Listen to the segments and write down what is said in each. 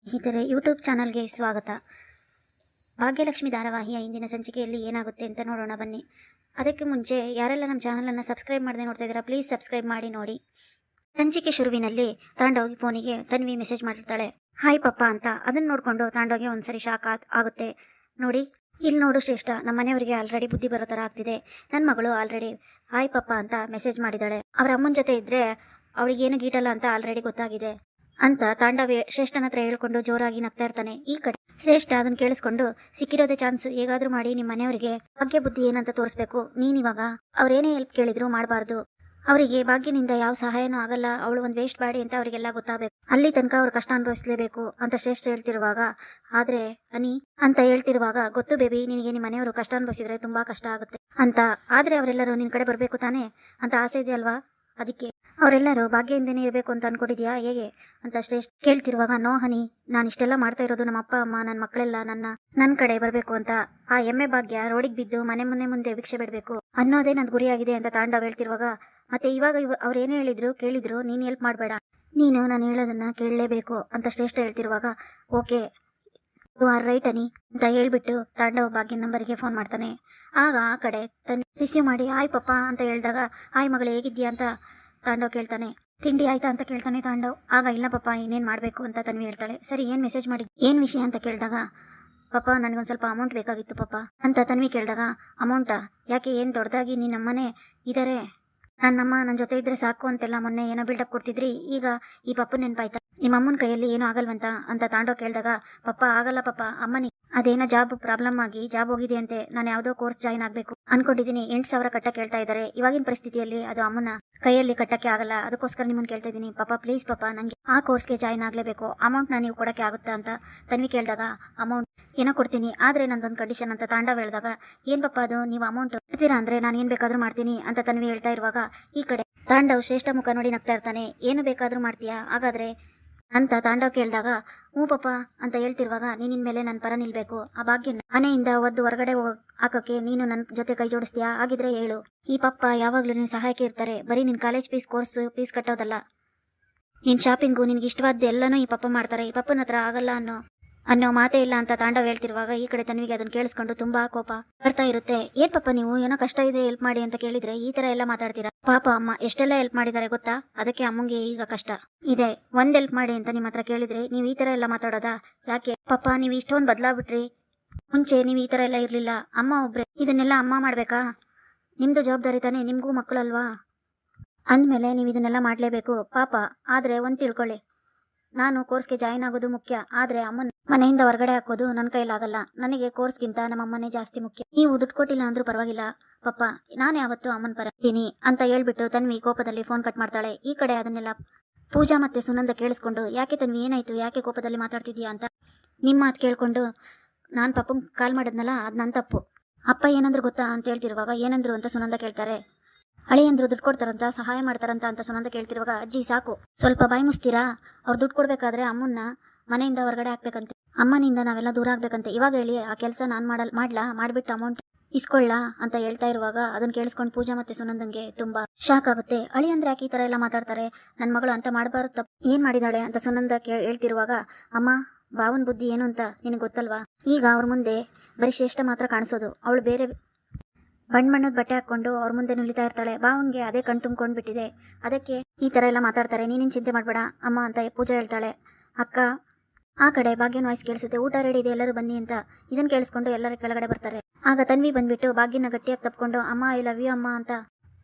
ಸ್ನೇಹಿತರೆ, ಯೂಟ್ಯೂಬ್ ಚಾನಲ್ಗೆ ಸ್ವಾಗತ. ಭಾಗ್ಯಲಕ್ಷ್ಮಿ ಧಾರಾವಾಹಿಯ ಇಂದಿನ ಸಂಚಿಕೆಯಲ್ಲಿ ಏನಾಗುತ್ತೆ ಅಂತ ನೋಡೋಣ ಬನ್ನಿ. ಅದಕ್ಕೆ ಮುಂಚೆ ಯಾರೆಲ್ಲ ನಮ್ಮ ಚಾನಲನ್ನು ಸಬ್ಸ್ಕ್ರೈಬ್ ಮಾಡದೆ ನೋಡ್ತಾ ಇದ್ದೀರಾ, ಪ್ಲೀಸ್ ಸಬ್ಸ್ಕ್ರೈಬ್ ಮಾಡಿ ನೋಡಿ. ಸಂಚಿಕೆ ಶುರುವಿನಲ್ಲಿ ತಾಂಡವ್ ಫೋನಿಗೆ ತನ್ವಿ ಮೆಸೇಜ್ ಮಾಡಿರ್ತಾಳೆ, ಹಾಯ್ ಪಪ್ಪ ಅಂತ. ಅದನ್ನು ನೋಡಿಕೊಂಡು ತಾಂಡವ್ಗೆ ಒಂದ್ಸರಿ ಶಾಕ್ ಆಗುತ್ತೆ. ನೋಡಿ, ಇಲ್ಲಿ ನೋಡು ಶ್ರೇಷ್ಠ, ನಮ್ಮ ಮನೆಯವರಿಗೆ ಆಲ್ರೆಡಿ ಬುದ್ಧಿ ಬರೋ ಥರ ಆಗ್ತಿದೆ. ನನ್ನ ಮಗಳು ಆಲ್ರೆಡಿ ಹಾಯ್ ಪಪ್ಪ ಅಂತ ಮೆಸೇಜ್ ಮಾಡಿದ್ದಾಳೆ. ಅವ್ರ ಅಮ್ಮನ ಜೊತೆ ಇದ್ದರೆ ಅವಳಿಗೇನು ಗೀಟಲ್ಲ ಅಂತ ಆಲ್ರೆಡಿ ಗೊತ್ತಾಗಿದೆ ಅಂತ ತಾಂಡವ್ ಶ್ರೇಷ್ಠನ ಹತ್ರ ಹೇಳ್ಕೊಂಡು ಜೋರಾಗಿ ನಗ್ತಾ ಇರ್ತಾನೆ. ಈ ಕಡೆ ಶ್ರೇಷ್ಠ ಅದನ್ನು ಕೇಳಿಸ್ಕೊಂಡು, ಸಿಕ್ಕಿರೋದೇ ಚಾನ್ಸ್, ಹೇಗಾದ್ರೂ ಮಾಡಿ ನಿಮ್ಮ ಮನೆಯವರಿಗೆ ಭಾಗ್ಯ ಬುದ್ಧಿ ಏನಂತ ತೋರಿಸ್ಬೇಕು. ನೀನಿವಾಗ ಅವ್ರೇನೇ ಹೆಲ್ಪ್ ಕೇಳಿದ್ರು ಮಾಡಬಾರ್ದು. ಅವರಿಗೆ ಭಾಗ್ಯನಿಂದ ಯಾವ ಸಹಾಯನೂ ಆಗಲ್ಲ, ಅವಳು ಒಂದು ವೇಸ್ಟ್ ಬಾಡಿ ಅಂತ ಅವರಿಗೆಲ್ಲ ಗೊತ್ತಾಗಬೇಕು. ಅಲ್ಲಿ ತನಕ ಅವ್ರು ಕಷ್ಟ ಅನುಭವಿಸಲೇಬೇಕು ಅಂತ ಶ್ರೇಷ್ಠ ಹೇಳ್ತಿರುವಾಗ, ಆದ್ರೆ ಅನಿ ಅಂತ ಹೇಳ್ತಿರುವಾಗ, ಗೊತ್ತು ಬೇಬಿ, ನಿನಗೆ ನಿಮ್ಮ ಮನೆಯವರು ಕಷ್ಟ ಅನುಭವಿಸಿದ್ರೆ ತುಂಬಾ ಕಷ್ಟ ಆಗುತ್ತೆ ಅಂತ. ಆದ್ರೆ ಅವರೆಲ್ಲರೂ ನಿನ್ ಕಡೆ ಬರಬೇಕು ತಾನೇ ಅಂತ ಆಸೆ ಇದೆಯಲ್ವಾ, ಅದಕ್ಕೆ ಅವರೆಲ್ಲರೂ ಭಾಗ್ಯದಿಂದನೇ ಇರಬೇಕು ಅಂತ ಅನ್ಕೊಂಡಿದ್ಯಾ ಹೇಗೆ ಅಂತ ಶ್ರೇಷ್ಠ ಕೇಳ್ತಿರುವಾಗ, ನೋ ಹನಿ, ನಾನು ಇಷ್ಟೆಲ್ಲ ಮಾಡ್ತಾ ಇರೋದು ನಮ್ಮ ಅಪ್ಪ ಅಮ್ಮ ನನ್ನ ಮಕ್ಕಳೆಲ್ಲ ನನ್ನ ಕಡೆ ಬರಬೇಕು ಅಂತ. ಆ ಎಮ್ಮೆ ಭಾಗ್ಯ ರೋಡಿಗೆ ಬಿದ್ದು ಮನೆ ಮುಂದೆ ಭಿಕ್ಷೆ ಬಿಡಬೇಕು ಅನ್ನೋದೇ ನನ್ನ ಗುರಿಯಾಗಿದೆ ಅಂತ ತಾಂಡವ್ ಹೇಳ್ತಿರುವಾಗ, ಮತ್ತೆ ಇವಾಗ ಅವ್ರು ಏನೇ ಕೇಳಿದ್ರು ನೀನು ಹೆಲ್ಪ್ ಮಾಡಬೇಡ, ನೀನು ನಾನು ಹೇಳೋದನ್ನ ಕೇಳಲೇಬೇಕು ಅಂತ ಶ್ರೇಷ್ಠ ಹೇಳ್ತಿರುವಾಗ, ಓಕೆ ಯು ಆರ್ ರೈಟ್ ಅನಿ ಅಂತ ಹೇಳ್ಬಿಟ್ಟು ತಾಂಡವ್ ಭಾಗ್ಯನ ನಂಬರಿಗೆ ಫೋನ್ ಮಾಡ್ತಾನೆ. ಆಗ ಆ ಕಡೆ ರಿಸೀವ್ ಮಾಡಿ ಹಾಯ್ ಪಪ್ಪ ಅಂತ ಹೇಳಿದಾಗ, ಹಾಯ್ ಮಗಳು ಹೇಗಿದ್ಯಾ ಅಂತ ತಾಂಡವ್ ಕೇಳ್ತಾನೆ. ತಿಂಡಿ ಆಯ್ತಾ ಅಂತ ಕೇಳ್ತಾನೆ ತಾಂಡವ್. ಆಗ ಇಲ್ಲ ಪಪ್ಪ, ಇನ್ನೇನು ಮಾಡಬೇಕು ಅಂತ ತನ್ವಿ ಹೇಳ್ತಾಳೆ. ಸರಿ, ಏನು ಮೆಸೇಜ್ ಮಾಡಿ, ಏನು ವಿಷಯ ಅಂತ ಕೇಳಿದಾಗ, ಪಪ್ಪ ನನಗೊಂದು ಸ್ವಲ್ಪ ಅಮೌಂಟ್ ಬೇಕಾಗಿತ್ತು ಪಪ್ಪ ಅಂತ ತನ್ವಿ ಕೇಳಿದಾಗ, ಅಮೌಂಟಾ, ಯಾಕೆ ಏನು ದೊಡ್ಡದಾಗಿ ನಿನ್ನಮ್ಮನೇ ಇದ್ದಾರೆ, ನನ್ನ ಜೊತೆ ಇದ್ರೆ ಸಾಕು ಅಂತೆಲ್ಲ ಮೊನ್ನೆ ಏನೋ ಬಿಲ್ಡಪ್ ಕೊಡ್ತಿದ್ರಿ, ಈಗ ಈ ಪಪ್ಪ ನೆನಪಾಯ್ತಾ, ನಿಮ್ಮ ಅಮ್ಮನ ಕೈಯಲ್ಲಿ ಏನೂ ಆಗಲ್ವಂತ ಅಂತ ತಾಂಡವ್ ಕೇಳಿದಾಗ, ಪಪ್ಪ ಆಗಲ್ಲ ಪಪ್ಪ, ಅಮ್ಮನಿ ಅದೇನೋ ಜಾಬ್ ಪ್ರಾಬ್ಲಮ್ ಆಗಿ ಜಾಬ್ ಹೋಗಿದೆ ಅಂತೆ, ನಾನು ಯಾವುದೋ ಕೋರ್ಸ್ ಜಾಯಿನ್ ಆಗಬೇಕು ಅನ್ಕೊಂಡಿದ್ದೀನಿ, 8,000 ಕಟ್ಟಕ್ಕೆ ಹೇಳ್ತಾ ಇದ್ದಾರೆ. ಇವಾಗಿನ ಪರಿಸ್ಥಿತಿಯಲ್ಲಿ ಅದು ಅಮ್ಮನ ಕೈಯಲ್ಲಿ ಕಟ್ಟಕ್ಕೆ ಆಗಲ್ಲ, ಅದಕ್ಕೋಸ್ಕರ ನಿಮ್ಮನ್ನು ಕೇಳ್ತಾ ಇದ್ದೀನಿ ಪಪ್ಪ, ಪ್ಲೀಸ್ ಪಪ್ಪ, ನನಗೆ ಆ ಕೋರ್ಸ್ಗೆ ಜಾಯಿನ್ ಆಗಲೇಬೇಕು, ಅಮೌಂಟ್ನ ನೀವು ಕೊಡೋಕ್ಕೆ ಆಗುತ್ತಾ ಅಂತ ತನ್ವಿ ಕೇಳಿದಾಗ, ಅಮೌಂಟ್ ಏನೋ ಕೊಡ್ತೀನಿ, ಆದರೆ ನಂದೊಂದು ಕಂಡೀಷನ್ ಅಂತ ತಾಂಡವ್ ಹೇಳಿದಾಗ, ಏನು ಪಪ್ಪ ಅದು, ನೀವು ಅಮೌಂಟ್ ಕೊಡ್ತೀರಾ ಅಂದರೆ ನಾನು ಏನು ಬೇಕಾದರೂ ಮಾಡ್ತೀನಿ ಅಂತ ತನ್ವಿ ಹೇಳ್ತಾ ಇರುವಾಗ, ಈ ಕಡೆ ತಾಂಡವ್ ಶ್ರೇಷ್ಠ ಮುಖ ನೋಡಿ ನಗ್ತಾ ಇರ್ತಾನೆ. ಏನು ಬೇಕಾದರೂ ಮಾಡ್ತೀಯಾ ಹಾಗಾದ್ರೆ ಅಂತ ತಾಂಡವ್ ಕೇಳಿದಾಗ, ಹ್ಞೂ ಪಪ್ಪ ಅಂತ ಹೇಳ್ತಿರುವಾಗ, ನೀನಿನ ಮೇಲೆ ನನ್ನ ಪರ ನಿಲ್ಬೇಕು, ಆ ಭಾಗ್ಯನ ಮನೆಯಿಂದ ಒದ್ದು ಹೊರಗಡೆ ಹಾಕೋಕ್ಕೆ ನೀನು ನನ್ನ ಜೊತೆ ಕೈ ಜೋಡಿಸ್ತೀಯಾ, ಆಗಿದ್ರೆ ಹೇಳು. ಈ ಪಪ್ಪ ಯಾವಾಗಲೂ ನಿನ್ನ ಸಹಾಯಕ್ಕೆ ಇರ್ತಾರೆ, ಬರೀ ನಿನ್ನ ಕಾಲೇಜ್ ಕೋರ್ಸ್ ಫೀಸ್ ಕಟ್ಟೋದಲ್ಲ, ನಿನ್ನ ಶಾಪಿಂಗು, ನಿನ್ಗೆ ಇಷ್ಟವಾದ ಎಲ್ಲನೂ ಈ ಪಪ್ಪ ಮಾಡ್ತಾರೆ, ಈ ಪಪ್ಪನ ಹತ್ರ ಆಗಲ್ಲ ಅನ್ನೋ ಮಾತೇ ಇಲ್ಲ ಅಂತ ತಾಂಡವ್ ಹೇಳ್ತಿರುವಾಗ, ಈ ಕಡೆ ತನ್ವಿಗೆ ಅದನ್ನು ಕೇಳಿಸ್ಕೊಂಡು ತುಂಬಾ ಕೋಪ ಬರ್ತಾ ಇರುತ್ತೆ. ಏನ್ ಪಪ್ಪ ನೀವು ಏನೋ ಕಷ್ಟ ಇದೆ ಹೆಲ್ಪ್ ಮಾಡಿ ಅಂತ ಕೇಳಿದ್ರೆ ಈ ತರ ಎಲ್ಲ ಮಾತಾಡ್ತೀರಾ, ಪಾಪ ಅಮ್ಮ ಎಷ್ಟೆಲ್ಲ ಹೆಲ್ಪ್ ಮಾಡಿದ್ದಾರೆ ಗೊತ್ತಾ, ಅದಕ್ಕೆ ಅಮ್ಮಂಗೆ ಈಗ ಕಷ್ಟ ಇದೆ, ಒಂದ್ ಹೆಲ್ಪ್ ಮಾಡಿ ಅಂತ ನಿಮ್ಮ ಹತ್ರ ಕೇಳಿದ್ರೆ ನೀವು ಈ ತರ ಎಲ್ಲ ಮಾತಾಡೋದಾ, ಯಾಕೆ ಪಪ್ಪ ನೀವು ಇಷ್ಟೊಂದು ಬದಲಾಗ್ಬಿಟ್ರಿ, ಮುಂಚೆ ನೀವು ಈ ತರ ಎಲ್ಲ ಇರ್ಲಿಲ್ಲ, ಅಮ್ಮ ಒಬ್ರೆ ಇದನ್ನೆಲ್ಲ ಅಮ್ಮ ಮಾಡ್ಬೇಕಾ, ನಿಮ್ದು ಜವಾಬ್ದಾರಿ ತಾನೇ, ನಿಮ್ಗೂ ಮಕ್ಕಳಲ್ವಾ, ಅಂದಮೇಲೆ ನೀವು ಇದನ್ನೆಲ್ಲ ಮಾಡ್ಲೇಬೇಕು ಪಾಪ. ಆದ್ರೆ ಒಂದ್ ತಿಳ್ಕೊಳ್ಳಿ, ನಾನು ಕೋರ್ಸ್ಗೆ ಜಾಯಿನ್ ಆಗೋದು ಮುಖ್ಯ, ಆದ್ರೆ ಅಮ್ಮನ ಮನೆಯಿಂದ ಹೊರಗಡೆ ಹಾಕೋದು ನನ್ನ ಕೈಲಾಗಲ್ಲ, ನನಗೆ ಕೋರ್ಸ್ಗಿಂತ ನಮ್ಮ ಅಮ್ಮನೇ ಜಾಸ್ತಿ ಮುಖ್ಯ, ನೀವು ದುಡ್ಡು ಕೊಟ್ಟಿಲ್ಲ ಅಂದ್ರೂ ಪರವಾಗಿಲ್ಲ ಪಪ್ಪ, ನಾನು ಯಾವತ್ತೂ ಅಮ್ಮನ ಪರ ಇದ್ದೀನಿ ಅಂತ ಹೇಳ್ಬಿಟ್ಟು ತನ್ವಿ ಕೋಪದಲ್ಲಿ ಫೋನ್ ಕಟ್ ಮಾಡ್ತಾಳೆ. ಈ ಕಡೆ ಅದನ್ನೆಲ್ಲ ಪೂಜಾ ಮತ್ತೆ ಸುನಂದ ಕೇಳಿಸ್ಕೊಂಡು, ಯಾಕೆ ತನ್ವಿ ಏನಾಯ್ತು, ಯಾಕೆ ಕೋಪದಲ್ಲಿ ಮಾತಾಡ್ತಿದ್ಯಾ ಅಂತ, ನಿಮ್ಮ ಮಾತು ಕೇಳ್ಕೊಂಡು ನಾನು ಪಪ್ಪಂಗೆ ಕಾಲ್ ಮಾಡಿದ್ನಲ್ಲ, ಅದು ನನ್ನ ತಪ್ಪು, ಅಪ್ಪ ಏನಂದ್ರು ಗೊತ್ತಾ ಅಂತ ಹೇಳ್ತಿರುವಾಗ, ಏನಂದ್ರು ಅಂತ ಸುನಂದ ಕೇಳ್ತಾರೆ. ಅಳಿಯಂದ್ರು ದುಡ್ಡು ಕೊಡ್ತಾರಂತ, ಸಹಾಯ ಮಾಡ್ತಾರಂತ ಅಂತ ಸುನಂದ ಕೇಳ್ತಿರುವಾಗ, ಅಜ್ಜಿ ಸಾಕು, ಸ್ವಲ್ಪ ಬಾಯಿ ಮುಸ್ತೀರಾ, ಅವ್ರು ದುಡ್ಡು ಕೊಡ್ಬೇಕಾದ್ರೆ ಅಮ್ಮನ್ನ ಮನೆಯಿಂದ ಹೊರಗಡೆ ಹಾಕ್ಬೇಕಂತೆ, ಅಮ್ಮನಿಂದ ನಾವೆಲ್ಲ ದೂರ ಆಗ್ಬೇಕಂತೆ, ಇವಾಗ ಹೇಳಿ ಆ ಕೆಲಸ ನಾನು ಮಾಡ್ಬಿಟ್ಟು ಅಮೌಂಟ್ ಇಸ್ಕೊಳ್ಳ ಅಂತ ಹೇಳ್ತಾ ಇರುವಾಗ, ಅದನ್ನ ಕೇಳಿಸ್ಕೊಂಡು ಪೂಜಾ ಮತ್ತೆ ಸುನಂದಂಗೆ ತುಂಬಾ ಶಾಕ್ ಆಗುತ್ತೆ. ಅಳಿ ಅಂದ್ರೆ ಯಾಕೆ ಈ ತರ ಎಲ್ಲ ಮಾತಾಡ್ತಾರೆ, ನನ್ನ ಮಗಳು ಅಂತ ಮಾಡಬಾರ್ದು, ತಪ್ಪು ಏನ್ ಮಾಡಿದಾಳೆ ಅಂತ ಸುನಂದ ಹೇಳ್ತಿರುವಾಗ, ಅಮ್ಮ ಬಾವನ್ ಬುದ್ಧಿ ಏನು ಅಂತ ನಿನಗೆ ಗೊತ್ತಲ್ವಾ, ಈಗ ಅವ್ರ ಮುಂದೆ ಬರೀ ಶ್ರೇಷ್ಠ ಮಾತ್ರ ಕಾಣಿಸೋದು, ಅವಳು ಬೇರೆ ಬಣ್ಣದ ಬಟ್ಟೆ ಹಾಕೊಂಡು ಅವ್ರ ಮುಂದೆ ನುಲಿತಾ ಇರ್ತಾಳೆ, ಬಾವನ್ಗೆ ಅದೇ ಕಣ್ ತುಂಬ್ಕೊಂಡ್ಬಿಟ್ಟಿದೆ, ಅದಕ್ಕೆ ಈ ತರ ಎಲ್ಲ ಮಾತಾಡ್ತಾರೆ, ನೀನೇನು ಚಿಂತೆ ಮಾಡಬೇಡ ಅಮ್ಮ ಅಂತ ಪೂಜಾ ಹೇಳ್ತಾಳೆ. ಅಕ್ಕ ಆ ಕಡೆ ಭಾಗ್ಯನ ವಾಯ್ಸ್ ಕೇಳಿಸುತ್ತೆ, ಊಟ ರೆಡಿ ಇದೆ ಎಲ್ಲರೂ ಬನ್ನಿ ಅಂತ. ಇದನ್ನ ಕೇಳಿಸ್ಕೊಂಡು ಎಲ್ಲರೂ ಕೆಳಗಡೆ ಬರ್ತಾರೆ. ಆಗ ತನ್ವಿ ಬಂದ್ಬಿಟ್ಟು ಭಾಗ್ಯನ ಗಟ್ಟಿಯಾಗಿ ತಪ್ಕೊಂಡು, ಅಮ್ಮ ಐ ಲವ್ ಯು ಅಮ್ಮ ಅಂತ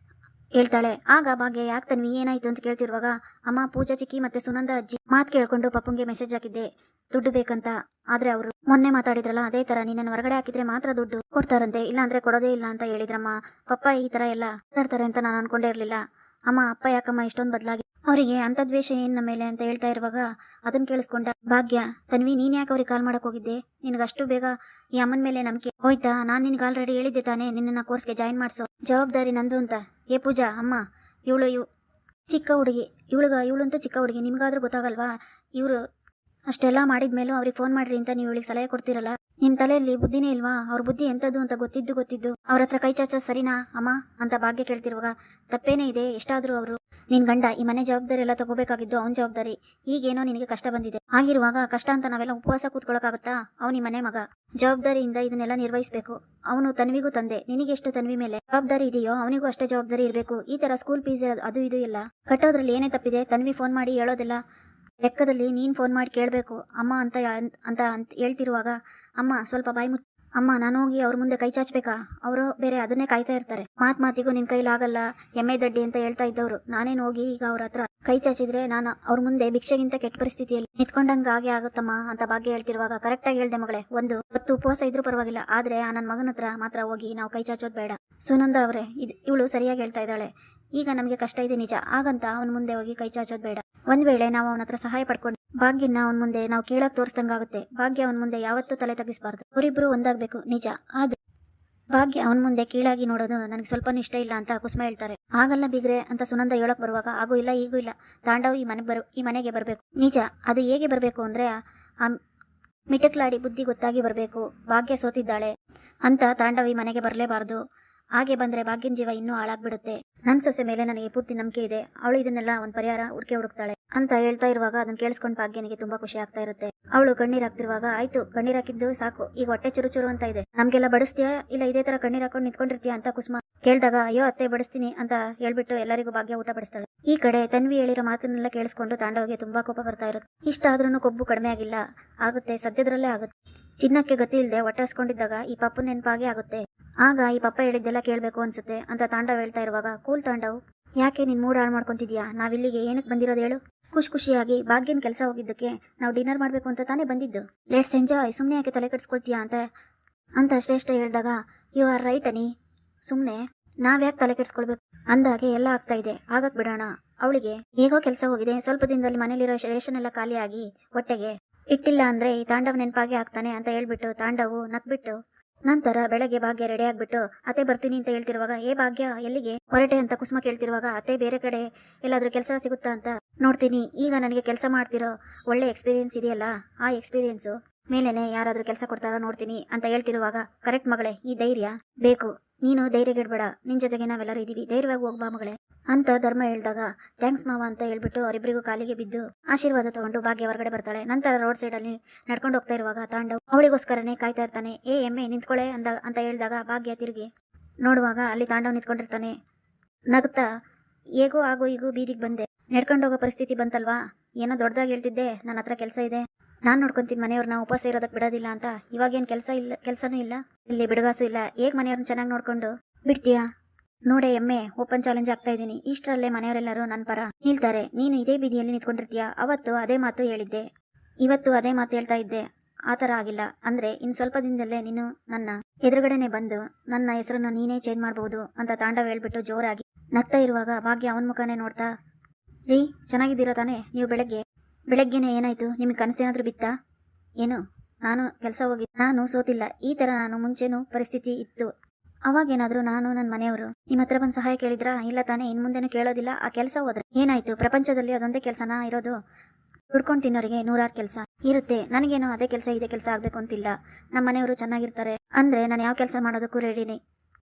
ಹೇಳ್ತಾಳೆ. ಆಗ ಭಾಗ್ಯ, ಯಾಕೆ ತನ್ವಿ ಏನಾಯ್ತು ಅಂತ ಕೇಳ್ತಿರುವಾಗ, ಅಮ್ಮ ಪೂಜಾ ಚಿಕ್ಕಿ ಮತ್ತೆ ಸುನಂದ ಅಜ್ಜಿ ಮಾತು ಕೇಳ್ಕೊಂಡು ಪಪ್ಪಂಗೆ ಮೆಸೇಜ್ ಹಾಕಿದ್ದೆ ದುಡ್ಡು ಬೇಕಂತ, ಆದ್ರೆ ಅವರು ಮೊನ್ನೆ ಮಾತಾಡಿದ್ರಲ್ಲ ಅದೇ ತರ ನಿನ್ನನ್ನು ಹೊರಗಡೆ ಹಾಕಿದ್ರೆ ಮಾತ್ರ ದುಡ್ಡು ಕೊಡ್ತಾರಂತೆ, ಇಲ್ಲಾಂದ್ರೆ ಕೊಡೋದೇ ಇಲ್ಲ ಅಂತ ಹೇಳಿದ್ರಮ್ಮ. ಪಪ್ಪ ಈ ತರ ಎಲ್ಲ ಮಾತಾಡ್ತಾರೆ ಅಂತ ನಾನು ಅನ್ಕೊಂಡೇ ಇರ್ಲಿಲ್ಲ ಅಮ್ಮ, ಅಪ್ಪ ಯಾಕಮ್ಮ ಇಷ್ಟೊಂದು ಬದಲಾಗಿ, ಅವರಿಗೆ ಅಂತ ದ್ವೇಷ ಏನ್ ನಮ್ಮ ಮೇಲೆ ಅಂತ ಹೇಳ್ತಾ ಇರುವಾಗ, ಅದನ್ನ ಕೇಳಿಸ್ಕೊಂಡ ಭಾಗ್ಯ, ತನ್ವಿ ನೀನ್ ಯಾಕೆ ಅವ್ರಿಗೆ ಕಾಲ್ ಮಾಡಕ್ ಹೋಗಿದ್ದೆ, ನಿನಗಷ್ಟು ಬೇಗ ಈ ಅಮ್ಮನ ಮೇಲೆ ನಂಬಿಕೆ ಹೋಯ್ತಾ, ನಾನ್ ನಿನ್ಗೆ ಆಲ್ರೆಡಿ ಹೇಳಿದ್ದೆ ತಾನೇ ನಿನ್ನ ಕೋರ್ಸ್ಗೆ ಜಾಯಿನ್ ಮಾಡಿಸೋ ಜವಾಬ್ದಾರಿ ನಂದು ಅಂತ. ಏ ಪೂಜಾ ಅಮ್ಮ, ಇವಳು ಚಿಕ್ಕ ಹುಡುಗಿ, ಇವಳಂತೂ ಚಿಕ್ಕ ಹುಡುಗಿ, ನಿಮ್ಗಾದ್ರೂ ಗೊತ್ತಾಗಲ್ವಾ, ಇವರು ಅಷ್ಟೆಲ್ಲ ಮಾಡಿದ್ಮೇಲೂ ಅವ್ರಿಗೆ ಫೋನ್ ಮಾಡ್ರಿ ಅಂತ ನೀವು ಇವಳಿಗೆ ಸಲಹೆ ಕೊಡ್ತಿರಲ್ಲ, ನಿಮ್ ತಲೆಯಲ್ಲಿ ಬುದ್ಧಿನೇ ಇಲ್ವಾ, ಅವ್ರ ಬುದ್ಧಿ ಎಂತದ್ದು ಅಂತ ಗೊತ್ತಿದ್ದು ಅವ್ರ ಹತ್ರ ಕೈ ಚಾಚೋ ಸರಿನಾ ಅಮ್ಮ ಅಂತ ಭಾಗ್ಯ ಕೇಳ್ತಿರುವಾಗ, ತಪ್ಪೇನೇ ಇದೆ, ಎಷ್ಟಾದ್ರೂ ಅವರು ನಿನ್ ಗಂಡ ಈ ಮನೆ ಜವಾಬ್ದಾರಿ ಎಲ್ಲ ತಗೋಬೇಕಾಗಿದ್ದು ಅವನ ಜವಾಬ್ದಾರಿ. ಈಗೇನೋ ನಿನಗೆ ಕಷ್ಟ ಬಂದಿದೆ. ಆಗಿರುವಾಗ ಕಷ್ಟ ಅಂತ ನಾವೆಲ್ಲ ಉಪವಾಸ ಕೂತ್ಕೊಳ್ಳೋಕ್ಕಾಗತ್ತಾ? ಅವನಿ ಮನೆ ಮಗ, ಜವಾಬ್ದಾರಿಯಿಂದ ಇದನ್ನೆಲ್ಲ ನಿರ್ವಹಿಸಬೇಕು. ಅವನು ತನ್ವಿಗೂ ತಂದೆ, ನಿನಗೆಷ್ಟು ತನ್ವಿ ಮೇಲೆ ಜವಾಬ್ದಾರಿ ಇದೆಯೋ ಅವನಿಗೂ ಅಷ್ಟೇ ಜವಾಬ್ದಾರಿ ಇರಬೇಕು. ಈ ತರ ಸ್ಕೂಲ್ ಫೀಸ್ ಅದು ಇದು ಎಲ್ಲ ಕಟ್ಟೋದ್ರಲ್ಲಿ ಏನೇ ತಪ್ಪಿದೆ? ತನ್ವಿ ಫೋನ್ ಮಾಡಿ ಹೇಳೋದಿಲ್ಲ ಲೆಕ್ಕದಲ್ಲಿ ನೀನ್ ಫೋನ್ ಮಾಡಿ ಕೇಳಬೇಕು ಅಮ್ಮ ಅಂತ ಹೇಳ್ತಿರುವಾಗ, ಅಮ್ಮ ಸ್ವಲ್ಪ ಬಾಯಿ ಮುಚ್ಚ ಅಮ್ಮ, ನಾನು ಹೋಗಿ ಅವ್ರ ಮುಂದೆ ಕೈ ಚಾಚಬೇಕಾ? ಅವರು ಬೇರೆ ಅದನ್ನೇ ಕಾಯ್ತಾ ಇರ್ತಾರೆ. ಮಾತಿಗೂ ನಿನ್ ಕೈಲಾಗಲ್ಲ ಎಮ್ಮೆ ದಡ್ಡಿ ಅಂತ ಹೇಳ್ತಾ ಇದ್ದವ್ರು ನಾನೇನು ಹೋಗಿ ಈಗ ಅವ್ರ ಹತ್ರ ಕೈ ಚಾಚಿದ್ರೆ ನಾನು ಅವ್ರ ಮುಂದೆ ಭಿಕ್ಷೆಗಿಂತ ಕೆಟ್ಟ ಪರಿಸ್ಥಿತಿಯಲ್ಲಿ ನಿಂತ್ಕೊಂಡಂಗ ಹಾಗೆ ಆಗುತ್ತಮ್ಮ ಅಂತ ಭಾಗ್ಯ ಹೇಳ್ತಿರುವಾಗ, ಕರೆಕ್ಟಾಗಿ ಹೇಳ್ದೆ ಮಗಳೇ, ಒಂದು ಹೊತ್ತು ಉಪವಾಸ ಇದ್ರೂ ಪರವಾಗಿಲ್ಲ, ಆದ್ರೆ ಆ ನನ್ನ ಮಗನ ಹತ್ರ ಮಾತ್ರ ಹೋಗಿ ನಾವು ಕೈ ಚಾಚೋದು ಬೇಡ. ಸುನಂದ ಅವರೇ, ಇವಳು ಸರಿಯಾಗಿ ಹೇಳ್ತಾ ಇದ್ದಾಳೆ. ಈಗ ನಮಗೆ ಕಷ್ಟ ಇದೆ ನಿಜ, ಹಾಗಂತ ಅವನ ಮುಂದೆ ಹೋಗಿ ಕೈ ಚಾಚೋದು ಬೇಡ. ಒಂದ್ ವೇಳೆ ನಾವು ಅವನ ಹತ್ರ ಸಹಾಯ ಪಡ್ಕೊಂಡು ಭಾಗ್ಯನ ಅವನ ಮುಂದೆ ನಾವು ಕೇಳಕ್ ತೋರಿಸ್ದಂಗಾಗುತ್ತೆ. ಭಾಗ್ಯ ಅವನ ಮುಂದೆ ಯಾವತ್ತೂ ತಲೆ ತಗ್ಗಿಸಬಾರ್ದು. ಅವರಿಬ್ರು ಒಂದಾಗ್ಬೇಕು ನಿಜ, ಆದ್ರೆ ಭಾಗ್ಯ ಅವನ ಮುಂದೆ ಕೀಳಾಗಿ ನೋಡೋದು ನನಗೆ ಸ್ವಲ್ಪನೂ ಇಷ್ಟ ಇಲ್ಲ ಅಂತ ಕುಸುಮ ಹೇಳ್ತಾರೆ. ಆಗಲ್ಲ ಬಿಗ್ರೆ ಅಂತ ಸುನಂದ ಹೇಳಕ್ ಬರುವಾಗ, ಹಾಗೂ ಇಲ್ಲ ಈಗೂ ಇಲ್ಲ, ತಾಂಡವ್ ಈ ಮನೆಗೆ ಬರಬೇಕು. ನಿಜ, ಅದು ಹೇಗೆ ಬರಬೇಕು ಅಂದ್ರೆ ಆ ಮಿಟಕ್ಲಾಡಿ ಬುದ್ಧಿ ಗೊತ್ತಾಗಿ ಬರಬೇಕು. ಭಾಗ್ಯ ಸೋತಿದ್ದಾಳೆ ಅಂತ ತಾಂಡವ್ ಈ ಮನೆಗೆ ಬರಲೇಬಾರ್ದು. ಹಾಗೆ ಬಂದ್ರೆ ಭಾಗ್ಯನ ಜೀವ ಇನ್ನೂ ಹಾಳಾಗ್ಬಿಡುತ್ತೆ. ನನ್ ಸೊಸೆ ಮೇಲೆ ನನಗೆ ಪೂರ್ತಿ ನಂಬಿಕೆ ಇದೆ, ಅವಳು ಇದನ್ನೆಲ್ಲ ಒಂದು ಪರಿಹಾರ ಹುಡುಕ್ತಾಳೆ ಅಂತ ಹೇಳ್ತಾ ಇರುವಾಗ ಅದನ್ನ ಕೇಳಿಸ್ಕೊಂಡು ಭಾಗ್ಯನಿಗೆ ತುಂಬಾ ಖುಷಿ ಆಗ್ತಾ ಇರುತ್ತೆ. ಅವಳು ಕಣ್ಣೀರ್ ಹಾಕ್ತಿರುವಾಗ, ಆಯ್ತು ಕಣ್ಣೀರ್ ಹಾಕಿದ್ದು ಸಾಕು, ಈಗ ಹೊಟ್ಟೆ ಚುರು ಅಂತ ಇದೆ, ನಮ್ಗೆಲ್ಲ ಬಡಿಸ್ತೀಯಾ ಇಲ್ಲ ಇದೇ ತರ ಕಣ್ಣೀರ್ ಹಾಕೊಂಡು ನಿಂತ್ಕೊಂಡಿರ್ತೀಯಾ ಅಂತ ಕುಸುಮ ಕೇಳಿದಾಗ, ಅಯ್ಯೋ ಅತ್ತೆ ಬಡಿಸ್ತೀನಿ ಅಂತ ಹೇಳ್ಬಿಟ್ಟು ಎಲ್ಲರಿಗೂ ಭಾಗ್ಯ ಊಟ ಬಡಿಸ್ತಾಳೆ. ಈ ಕಡೆ ತನ್ವಿ ಹೇಳಿರೋ ಮಾತನ್ನೆಲ್ಲ ಕೇಳಿಸ್ಕೊಂಡು ತಾಂಡವ್ಗೆ ತುಂಬಾ ಕೋಪ ಬರ್ತಾ ಇರುತ್ತೆ. ಇಷ್ಟ ಆದ್ರೂ ಕೊಬ್ಬು ಕಡಿಮೆ ಆಗಿಲ್ಲ, ಆಗುತ್ತೆ ಸದ್ಯದ್ರಲ್ಲೇ ಆಗುತ್ತೆ. ಚಿನ್ನಕ್ಕೆ ಗತಿ ಇಲ್ಲದೆ ಹೊಟ್ಟೆಸ್ಕೊಂಡಿದ್ದಾಗ ಈ ಪಪ್ಪು ನೆನಪಾಗೆ ಆಗುತ್ತೆ. ಆಗ ಈ ಪಪ್ಪ ಹೇಳಿದ್ದೆಲ್ಲ ಕೇಳ್ಬೇಕು ಅನ್ಸುತ್ತೆ ಅಂತ ತಾಂಡವ್ ಹೇಳ್ತಾ ಇರುವಾಗ, ಕೂಲ್ ತಾಂಡವ್, ಯಾಕೆ ನಿನ್ ಮೂಡ್ ಹಾಳು ಮಾಡ್ಕೊಂತಿದ್ಯಾ? ನಾವಿಲ್ಲಿಗೆ ಏನಕ್ಕೆ ಬಂದಿರೋದು ಹೇಳು? ಖುಷಿಯಾಗಿ ಭಾಗ್ಯನ್ ಕೆಲಸ ಹೋಗಿದ್ದಕ್ಕೆ ನಾವು ಡಿನ್ನರ್ ಮಾಡ್ಬೇಕು ಅಂತ ತಾನೇ ಬಂದಿದ್ದು. ಲೆಟ್ಸ್ ಎಂಜಾಯ್, ಸುಮ್ಮನೆ ಯಾಕೆ ತಲೆ ಕೆಡಿಸ್ಕೊಳ್ತೀಯಾ ಅಂತ ಶ್ರೇಷ್ಠ ಹೇಳಿದಾಗ, ಯು ಆರ್ ರೈಟ್ ಅನಿ, ಸುಮ್ಮನೆ ನಾವ್ಯಾಕೆ ತಲೆ ಕೆಡಿಸ್ಕೊಳ್ಬೇಕು ಅಂದಾಗೆ ಎಲ್ಲ ಆಗ್ತಾ ಇದೆ, ಆಗಕ್ ಬಿಡೋಣ. ಅವಳಿಗೆ ಹೇಗೋ ಕೆಲಸ ಹೋಗಿದೆ, ಸ್ವಲ್ಪ ದಿನದಲ್ಲಿ ಮನೇಲಿರೋ ರೇಷನ್ ಎಲ್ಲ ಖಾಲಿಯಾಗಿ ಹೊಟ್ಟೆಗೆ ಇಟ್ಟಿಲ್ಲ ಅಂದ್ರೆ ಈ ತಾಂಡವ್ ನೆನಪಾಗೆ ಆಗ್ತಾನೆ ಅಂತ ಹೇಳ್ಬಿಟ್ಟು ತಾಂಡವು ನಕ್ಬಿಟ್ಟು ನಂತರ ಬೆಳಗ್ಗೆ ಭಾಗ್ಯ ರೆಡಿ ಆಗ್ಬಿಟ್ಟು ಅತ್ತೆ ಬರ್ತೀನಿ ಅಂತ ಹೇಳ್ತಿರುವಾಗ, ಏ ಭಾಗ್ಯ ಎಲ್ಲಿಗೆ ಹೊರಟೆ ಅಂತ ಕುಸುಮ ಕೇಳ್ತಿರುವಾಗ, ಅತ್ತೆ ಬೇರೆ ಕಡೆ ಎಲ್ಲಾದ್ರೂ ಕೆಲಸ ಸಿಗುತ್ತಾ ಅಂತ ನೋಡ್ತೀನಿ. ಈಗ ನನಗೆ ಕೆಲಸ ಮಾಡ್ತಿರೋ ಒಳ್ಳೆ ಎಕ್ಸ್ಪೀರಿಯನ್ಸ್ ಇದೆಯಲ್ಲ, ಆ ಎಕ್ಸ್ಪೀರಿಯನ್ಸು ಮೇಲೇನೆ ಯಾರಾದ್ರೂ ಕೆಲಸ ಕೊಡ್ತಾರೋ ನೋಡ್ತೀನಿ ಅಂತ ಹೇಳ್ತಿರುವಾಗ, ಕರೆಕ್ಟ್ ಮಗಳೇ, ಈ ಧೈರ್ಯ ಬೇಕು, ನೀನು ಧೈರ್ಯಗೆಡ್ಬೇಡ, ನಿನ್ ಜೊತೆಗೆ ನಾವೆಲ್ಲರೂ ಇದೀವಿ, ಧೈರ್ಯವಾಗಿ ಹೋಗ್ಬಾ ಮಗಳೇ ಅಂತ ಧರ್ಮ ಹೇಳಿದಾಗ, ಥ್ಯಾಂಕ್ಸ್ ಮಾವ ಅಂತ ಹೇಳ್ಬಿಟ್ಟು ಅವರಿಬ್ಬರಿಗೂ ಕಾಲಿಗೆ ಬಿದ್ದು ಆಶೀರ್ವಾದ ತಗೊಂಡು ಭಾಗ್ಯ ಹೊರಗಡೆ ಬರ್ತಾಳೆ. ನಂತರ ರೋಡ್ ಸೈಡ್ ಅಲ್ಲಿ ನಡ್ಕೊಂಡು ಹೋಗ್ತಾ ಇರುವಾಗ ತಾಂಡವ್ ಅವಳಿಗೋಸ್ಕರನೇ ಕಾಯ್ತಾ ಇರ್ತಾನೆ. ಏ ಎಮ್ಮೆ ನಿಂತ್ಕೊಳ್ಳೆ ಅಂತ ಹೇಳಿದಾಗ ಭಾಗ್ಯ ತಿರುಗಿ ನೋಡುವಾಗ ಅಲ್ಲಿ ತಾಂಡವ್ ನಿಂತ್ಕೊಂಡಿರ್ತಾನೆ. ನಗ್ತಾ, ಹೇಗೋ ಆಗೋ ಈಗೂ ಬೀದಿಗೆ ಬಂದೆ, ನಡ್ಕೊಂಡೋಗೋ ಪರಿಸ್ಥಿತಿ ಬಂತಲ್ವಾ, ಏನೋ ದೊಡ್ಡದಾಗಿ ಹೇಳ್ತಿದ್ದೆ, ನನ್ನ ಹತ್ರ ಕೆಲಸ ಇದೆ, ನಾನ್ ನೋಡ್ಕೊಂತೀನಿ ಮನೆಯವ್ರನ್ನ ಉಪವಾಸ ಇರೋದಕ್ಕೆ ಬಿಡೋದಿಲ್ಲ ಅಂತ. ಇವಾಗೇನು ಕೆಲಸನೂ ಇಲ್ಲ, ಇಲ್ಲಿ ಬಿಡುಗಾಸು ಇಲ್ಲ, ಹೇಗ್ ಮನೆಯವ್ರನ್ನ ಚೆನ್ನಾಗಿ ನೋಡ್ಕೊಂಡು ಬಿಡ್ತೀಯಾ? ನೋಡೆ ಎಮ್ಮೆ, ಓಪನ್ ಚಾಲೆಂಜ್ ಆಗ್ತಾ ಇದ್ದೀನಿ, ಇಷ್ಟರಲ್ಲೇ ಮನೆಯವರೆಲ್ಲರೂ ನನ್ನ ಪರ ನಿಲ್ತಾರೆ, ನೀನು ಇದೇ ಬೀದಿಯಲ್ಲಿ ನಿಂತ್ಕೊಂಡಿರ್ತೀಯ. ಅವತ್ತು ಅದೇ ಮಾತು ಹೇಳಿದ್ದೆ, ಇವತ್ತು ಅದೇ ಮಾತು ಹೇಳ್ತಾ ಇದ್ದೆ, ಆತರ ಆಗಿಲ್ಲ ಅಂದ್ರೆ ಇನ್ ಸ್ವಲ್ಪ ದಿನದಲ್ಲೇ ನೀನು ನನ್ನ ಎದುರುಗಡೆನೆ ಬಂದು ನನ್ನ ಹೆಸರನ್ನು ನೀನೇ ಚೇಂಜ್ ಮಾಡಬಹುದು ಅಂತ ತಾಂಡವ್ ಹೇಳ್ಬಿಟ್ಟು ಜೋರಾಗಿ ನಗ್ತಾ ಇರುವಾಗ ಭಾಗ್ಯ ಅವನ ಮುಖಾನೇ ನೋಡ್ತಾ, ರೀ ಚೆನ್ನಾಗಿದ್ದೀರಾ ತಾನೆ? ನೀವು ಬೆಳಗ್ಗೆನೆ ಏನಾಯ್ತು, ನಿಮಗೆ ಕನಸೇನಾದ್ರೂ ಬಿತ್ತಾ ಏನು? ನಾನು ಸೋತಿಲ್ಲ, ಈ ತರ ನಾನು ಮುಂಚೆನೂ ಪರಿಸ್ಥಿತಿ ಇತ್ತು, ಅವಾಗೇನಾದ್ರೂ ನಾನು ನನ್ನ ಮನೆಯವರು ನಿಮ್ಮ ಹತ್ರ ಬಂದು ಸಹಾಯ ಕೇಳಿದ್ರಾ? ಇಲ್ಲ ತಾನೇ, ಇನ್ ಮುಂದೆನೂ ಕೇಳೋದಿಲ್ಲ. ಆ ಕೆಲಸ ಹೋದ್ರೆ ಏನಾಯ್ತು? ಪ್ರಪಂಚದಲ್ಲಿ ಅದೊಂದೇ ಕೆಲಸನಾ ಇರೋದು? ದುಡ್ಕೊಂಡು ತಿನ್ನೋರಿಗೆ ನೂರಾರು ಕೆಲಸ ಇರುತ್ತೆ, ನನಗೇನೋ ಅದೇ ಕೆಲಸ ಇದೇ ಕೆಲಸ ಆಗ್ಬೇಕು ಅಂತಿಲ್ಲ. ನಮ್ಮ ಮನೆಯವರು ಚೆನ್ನಾಗಿರ್ತಾರೆ ಅಂದ್ರೆ ನಾನು ಯಾವ ಕೆಲಸ ಮಾಡೋದಕ್ಕೂ ರೆಡಿನಿ.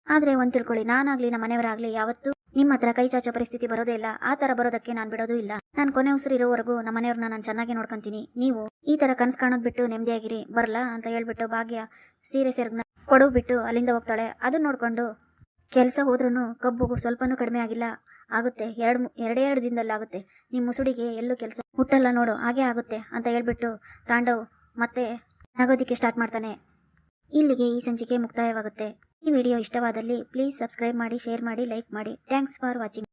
ಆದ್ರೆ ಒಂದ್ ತಿಳ್ಕೊಳ್ಳಿ, ನಾನಾಗ್ಲಿ ನಮ್ಮ ಮನೆಯವರಾಗ್ಲಿ ಯಾವತ್ತೂ ನಿಮ್ಮ ಹತ್ರ ಕೈ ಚಾಚೋ ಪರಿಸ್ಥಿತಿ ಬರೋದೇ ಇಲ್ಲ. ಆ ತರ ಬರೋದಕ್ಕೆ ನಾನು ಬಿಡೋದು ಇಲ್ಲ. ನಾನು ಕೊನೆ ಉಸಿರಿರೋವರೆಗೂ ನಮ್ಮ ಮನೆಯವ್ರನ್ನ ನಾನು ಚೆನ್ನಾಗಿ ನೋಡ್ಕೊಂತೀನಿ. ನೀವು ಈ ತರ ಕನ್ಸ್ ಕಾಣೋದ್ ಬಿಟ್ಟು ನೆಮ್ಮದಿಯಾಗಿರಿ, ಬರಲ್ಲ ಅಂತ ಹೇಳ್ಬಿಟ್ಟು ಭಾಗ್ಯ ಸೀರೆ ಸೆರಗ್ನ ಕೊಡವು ಬಿಟ್ಟು ಅಲ್ಲಿಂದ ಹೋಗ್ತಾಳೆ. ಅದನ್ನ ನೋಡ್ಕೊಂಡು ಕೆಲಸ ಹೋದ್ರೂ ಕಬ್ಬು ಸ್ವಲ್ಪನೂ ಕಡಿಮೆ ಆಗಿಲ್ಲ, ಆಗುತ್ತೆ, ಎರಡೇ ದಿನದಲ್ಲಿ ಆಗುತ್ತೆ, ನಿಮ್ಮ ಮುಸುಡಿಗೆ ಎಲ್ಲೂ ಕೆಲಸ ಹುಟ್ಟಲ್ಲ ನೋಡು, ಹಾಗೆ ಆಗುತ್ತೆ ಅಂತ ಹೇಳ್ಬಿಟ್ಟು ತಾಂಡವ್ ಮತ್ತೆ ನಗೋದಿಕ್ಕೆ ಸ್ಟಾರ್ಟ್ ಮಾಡ್ತಾನೆ. ಇಲ್ಲಿಗೆ ಈ ಸಂಚಿಕೆ ಮುಕ್ತಾಯವಾಗುತ್ತೆ. ಈ ವಿಡಿಯೋ ಇಷ್ಟವಾದಲ್ಲಿ ಪ್ಲೀಸ್ ಸಬ್ಸ್ಕ್ರೈಬ್ ಮಾಡಿ, ಶೇರ್ ಮಾಡಿ, ಲೈಕ್ ಮಾಡಿ. Thanks for watching.